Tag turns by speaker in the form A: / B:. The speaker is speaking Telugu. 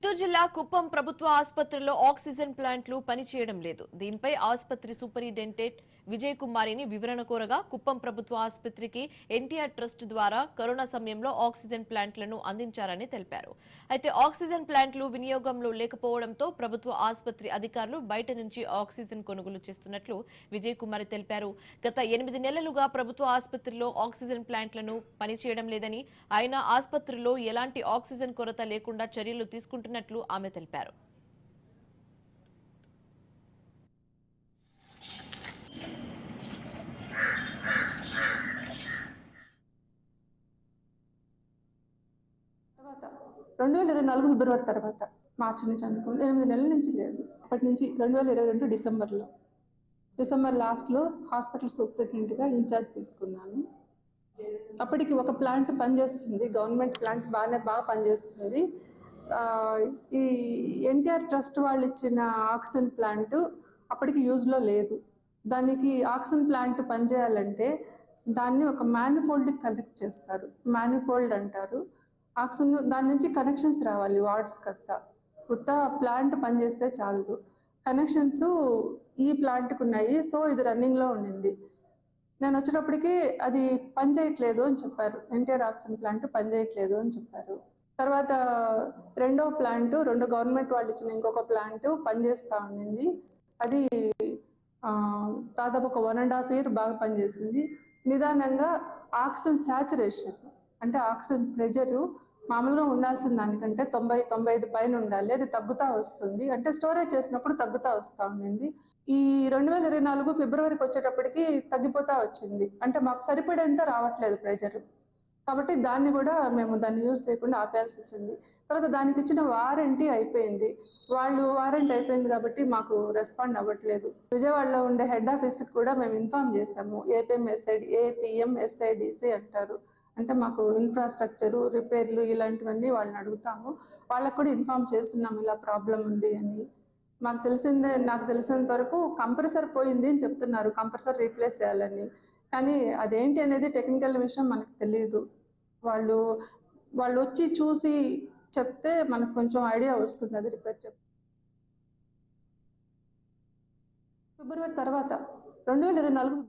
A: చిత్తూరు జిల్లా కుప్పం ప్రభుత్వ ఆసుపత్రిలో ఆక్సిజన్ ప్లాంట్లు పనిచేయడం లేదు. దీనిపై ఆసుపత్రి సూపరింటెండెంట్ విజయ్ కుమారిని వివరణ కోరగా కుప్పం ప్రభుత్వ ఆసుపత్రికి ఎన్టీఆర్ ట్రస్ట్ ద్వారా కరోనా సమయంలో ఆక్సిజన్ ప్లాంట్లను అందించారని తెలిపారు. అయితే ఆక్సిజన్ ప్లాంట్లు వినియోగంలో లేకపోవడంతో ప్రభుత్వ ఆసుపత్రి అధికారులు బయట నుంచి ఆక్సిజన్ కొనుగోలు చేస్తున్నట్లు విజయ్ కుమారి తెలిపారు. గత 8 నెలలుగా ప్రభుత్వ ఆసుపత్రిలో ఆక్సిజన్ ప్లాంట్లను పనిచేయడం లేదని, అయినా ఆసుపత్రిలో ఎలాంటి ఆక్సిజన్ కొరత లేకుండా చర్యలు తీసుకుంటున్నట్లు ఆమె తెలిపారు.
B: తర్వాత 2024 ఫిబ్రవరి తర్వాత మార్చి నుంచి అనుకోండి 8 నెలల నుంచి లేదు. అప్పటి నుంచి 2022 డిసెంబర్ లాస్ట్లో హాస్పిటల్ సూపరింటెండెంట్గా ఇన్ఛార్జ్ తీసుకున్నాను. అప్పటికి ఒక ప్లాంట్ పనిచేస్తుంది, గవర్నమెంట్ ప్లాంట్ బాగా పనిచేస్తుంది. ఈ ఎన్టీఆర్ ట్రస్ట్ వాళ్ళు ఇచ్చిన ఆక్సిజన్ ప్లాంట్ అప్పటికి యూజ్లో లేదు. దానికి ఆక్సిజన్ ప్లాంట్ పనిచేయాలంటే దాన్ని ఒక మ్యానిఫోల్డ్కి కనెక్ట్ చేస్తారు, మ్యానిఫోల్డ్ అంటారు. ఆక్సిజన్ దాని నుంచి కనెక్షన్స్ రావాలి వార్డ్స్ కత్తా. కొత్త ప్లాంట్ పనిచేస్తే చాలదు, కనెక్షన్స్ ఈ ప్లాంట్కి ఉన్నాయి. సో ఇది రన్నింగ్లో ఉండింది. నేను వచ్చేటప్పటికి అది పనిచేయట్లేదు అని చెప్పారు, ఎన్టీఆర్ ఆక్సిజన్ ప్లాంట్ పనిచేయట్లేదు అని చెప్పారు. తర్వాత రెండో ప్లాంట్, రెండు గవర్నమెంట్ వాళ్ళు ఇచ్చిన ఇంకొక ప్లాంట్ పనిచేస్తూ ఉండింది. అది దాదాపు ఒక 1.5 year బాగా పనిచేసింది. నిదానంగా ఆక్సిజన్ శాచురేషన్ అంటే ఆక్సిజన్ ప్రెషరు మామూలుగా ఉండాల్సిన దానికంటే 90-95 పైన ఉండాలి, అది తగ్గుతూ వస్తుంది. అంటే స్టోరేజ్ చేసినప్పుడు తగ్గుతూ వస్తూ ఉండింది. ఈ 2024 ఫిబ్రవరికి వచ్చేటప్పటికి తగ్గిపోతూ వచ్చింది. అంటే మాకు సరిపడేంత రావట్లేదు ప్రెషర్. కాబట్టి దాన్ని కూడా మేము దాన్ని యూజ్ చేయకుండా ఆపేయాల్సి వచ్చింది. తర్వాత దానికి ఇచ్చిన వారంటీ అయిపోయింది. వారంటీ అయిపోయింది కాబట్టి మాకు రెస్పాండ్ అవ్వట్లేదు. విజయవాడలో ఉండే హెడ్ ఆఫీస్కి కూడా మేము ఇన్ఫార్మ్ చేసాము. ఏపీఎంఎస్ఐడిసి అంటారు. అంటే మాకు ఇన్ఫ్రాస్ట్రక్చరు, రిపేర్లు ఇలాంటివన్నీ వాళ్ళని అడుగుతాము. వాళ్ళకు కూడా ఇన్ఫార్మ్ చేస్తున్నాము ఇలా ప్రాబ్లం ఉంది అని. నాకు తెలిసినంత వరకు కంప్రెసర్ పోయింది అని చెప్తున్నారు, కంప్రెసర్ రీప్లేస్ చేయాలని. కానీ అదేంటి అనేది టెక్నికల్ విషయం మనకు తెలియదు. వాళ్ళు వచ్చి చూసి చెప్తే మనకు కొంచెం ఐడియా వస్తుంది, అది రిపేర్ ఫిబ్రవరి తర్వాత 2024